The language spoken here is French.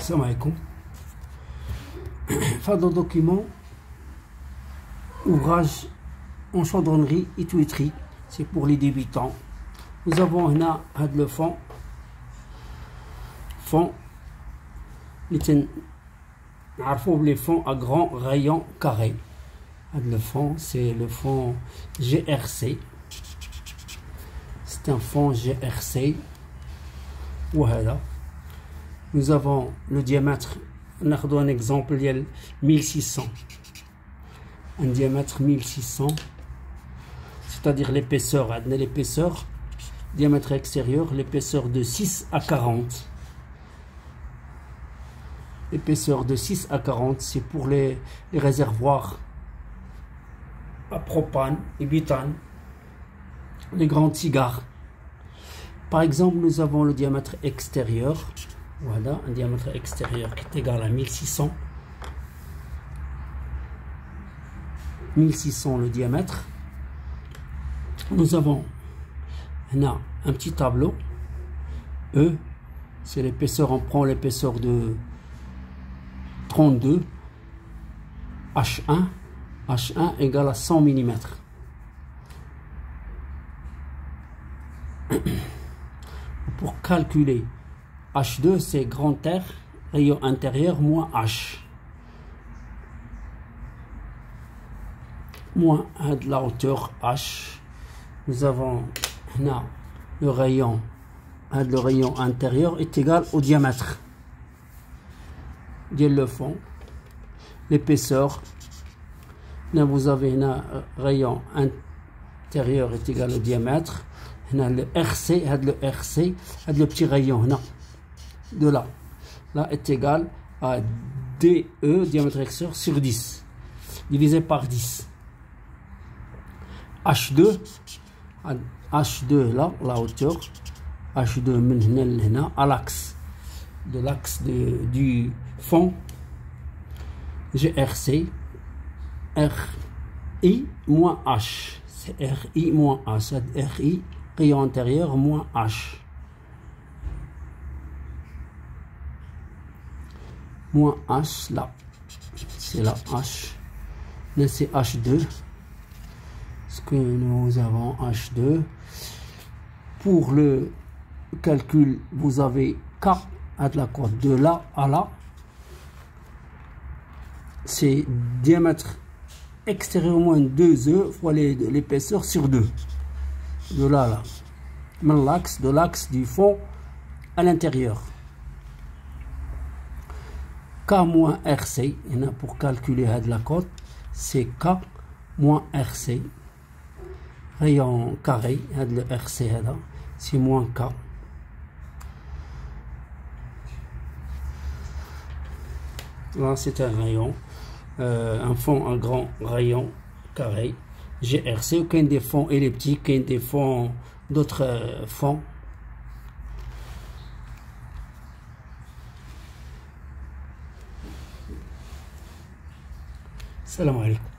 Salam alaikum. Fadl document ouvrage en chaudronnerie et tuyauterie, c'est pour les débutants. Nous avons là le fond les fonds à grand rayon carré. Le fond, c'est le fond GRC. C'est un fond GRC. Voilà. Nous avons le diamètre, on a un exemple, il y a 1600. Un diamètre 1600, c'est-à-dire l'épaisseur, diamètre extérieur, l'épaisseur de 6 à 40. L'épaisseur de 6 à 40, c'est pour les réservoirs à propane et butane, les grands cigares. Par exemple, nous avons le diamètre extérieur. Voilà, un diamètre extérieur qui est égal à 1600. 1600 le diamètre. Nous avons là un petit tableau. E, c'est l'épaisseur, on prend l'épaisseur de 32. H1 égale à 100 mm. Pour calculer H2, c'est grand R, rayon intérieur, moins H. Moins 1 de la hauteur H. Nous avons là le rayon intérieur est égal au diamètre de le fond. L'épaisseur, là vous avez un rayon intérieur est égal au diamètre. Le RC, le petit rayon de là est égal à DE, diamètre extérieur, sur 10, divisé par 10. H2 là, la hauteur, H2 à l'axe, de l'axe du fond, GRC, RI moins H, c'est RI moins H, c'est RI, rayon intérieur moins H. Moins H là, c'est la H, là c'est H2, ce que nous avons H2. Pour le calcul, vous avez K à de la côte de là à là, c'est diamètre extérieur moins 2E fois l'épaisseur sur 2, de là à là, de l'axe du fond à l'intérieur. K moins RC, pour calculer de la côte, c'est K moins RC. Rayon carré, le RC, c'est moins K. Là, c'est un rayon, un fond, un grand rayon carré, GRC, aucun des fonds elliptiques, aucun des fonds d'autres fonds. Salam alaikum.